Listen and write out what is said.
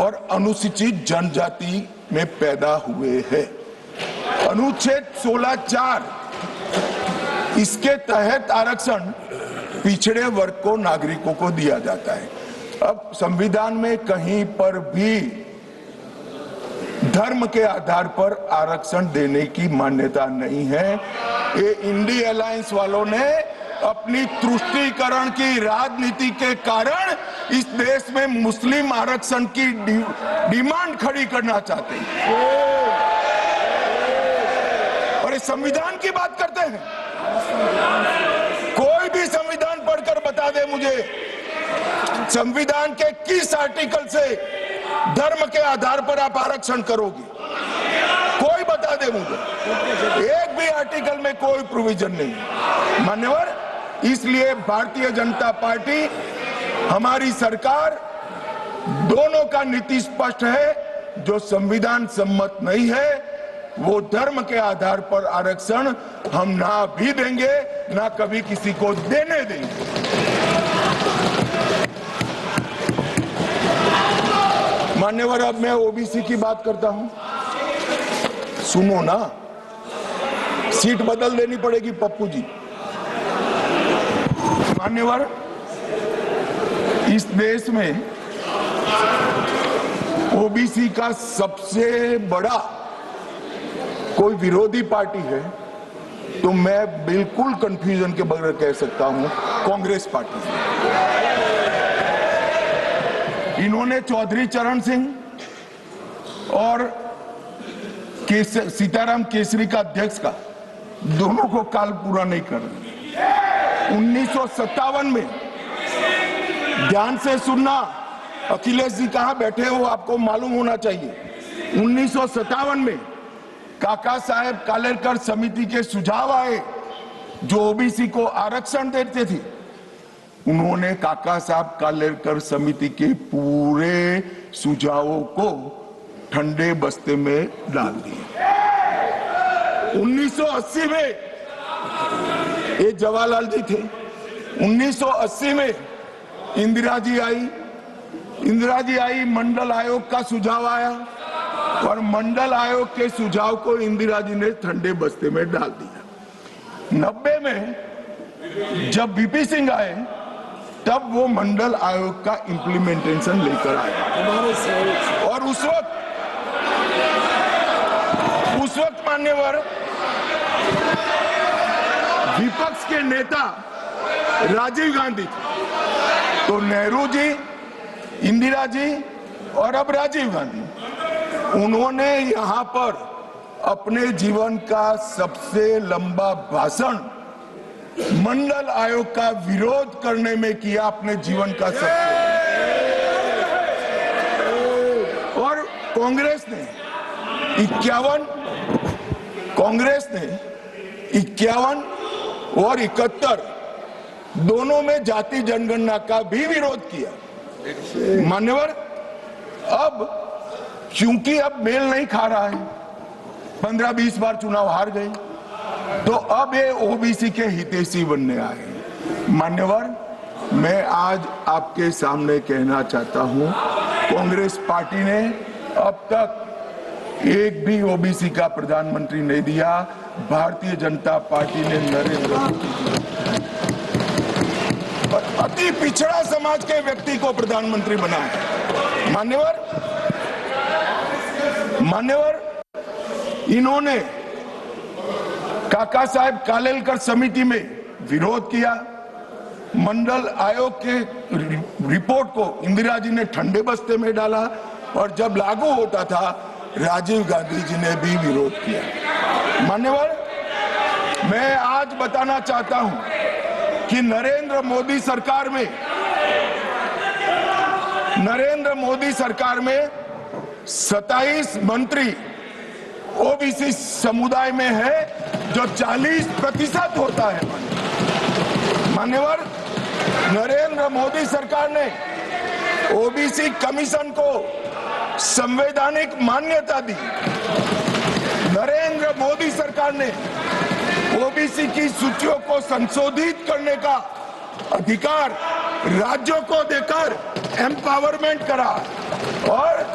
और अनुसूचित जनजाति में पैदा हुए हैं। अनुच्छेद 16(4) इसके तहत आरक्षण पिछड़े वर्ग को नागरिकों को दिया जाता है। अब संविधान में कहीं पर भी धर्म के आधार पर आरक्षण देने की मान्यता नहीं है। ये इंडी अलायंस वालों ने अपनी तुष्टीकरण की राजनीति के कारण इस देश में मुस्लिम आरक्षण की डिमांड खड़ी करना चाहते हैं और इस संविधान की बात करते हैं। कोई भी संविधान पढ़कर बता दे मुझे, संविधान के किस आर्टिकल से धर्म के आधार पर आप आरक्षण करोगे? कोई बता दे मुझे। एक भी आर्टिकल में कोई प्रोविजन नहीं। मान्यवर, इसलिए भारतीय जनता पार्टी, हमारी सरकार, दोनों का नीति स्पष्ट है। जो संविधान सम्मत नहीं है वो धर्म के आधार पर आरक्षण हम ना भी देंगे, ना कभी किसी को देने देंगे। मान्यवर, अब मैं ओबीसी की बात करता हूं। सुनो ना, सीट बदल देनी पड़ेगी पप्पू जी। मान्यवर, इस देश में ओबीसी का सबसे बड़ा कोई विरोधी पार्टी है तो मैं बिल्कुल कंफ्यूजन के बगैर कह सकता हूं, कांग्रेस पार्टी। इन्होंने चौधरी चरण सिंह और सीताराम केसरी का अध्यक्ष का दोनों को काल पूरा नहीं कर रहे। 1957 में, ध्यान से सुनना, अखिलेश जी कहां बैठे हो आपको मालूम होना चाहिए। 1957 में काका साहेब कालेलकर समिति के सुझाव आए जो ओबीसी को आरक्षण देते थे। उन्होंने काका साहब कालेलकर समिति के पूरे सुझावों को ठंडे बस्ते में डाल दिया। 1980 में, ये जवाहरलाल जी थे, 1980 में इंदिरा जी आई, मंडल आयोग का सुझाव आया और मंडल आयोग के सुझाव को इंदिरा जी ने ठंडे बस्ते में डाल दिया। 90 में जब वीपी सिंह आए तब वो मंडल आयोग का इंप्लीमेंटेशन लेकर आए और उस वक्त मान्यवर विपक्ष के नेता राजीव गांधी थे। तो नेहरू जी, इंदिरा जी और अब राजीव गांधी, उन्होंने यहां पर अपने जीवन का सबसे लंबा भाषण मंडल आयोग का विरोध करने में किया, अपने जीवन का सबसे। और कांग्रेस ने 51 और 71 दोनों में जाति जनगणना का भी विरोध किया। मान्यवर, अब क्योंकि अब मेल नहीं खा रहा है, 15-20 बार चुनाव हार गए, तो अब ये ओबीसी के हितैषी बनने आए। मान्यवर, मैं आज आपके सामने कहना चाहता हूं, कांग्रेस पार्टी ने अब तक एक भी ओबीसी का प्रधानमंत्री नहीं दिया। भारतीय जनता पार्टी ने नरेंद्र मोदी और अति पिछड़ा समाज के व्यक्ति को प्रधानमंत्री बनाया। मान्यवर, इन्होंने काका साहेब कालेलकर समिति में विरोध किया। मंडल आयोग के रिपोर्ट को इंदिरा जी ने ठंडे बस्ते में डाला और जब लागू होता था राजीव गांधी जी ने भी विरोध किया। मान्यवर, मैं आज बताना चाहता हूं कि नरेंद्र मोदी सरकार में 27 मंत्री ओबीसी समुदाय में है, जो 40% होता है। मान्यवर, नरेंद्र मोदी सरकार ने ओबीसी कमीशन को संवैधानिक मान्यता दी। नरेंद्र मोदी सरकार ने ओबीसी की सूचियों को संशोधित करने का अधिकार राज्यों को देकर एम्पावरमेंट करा और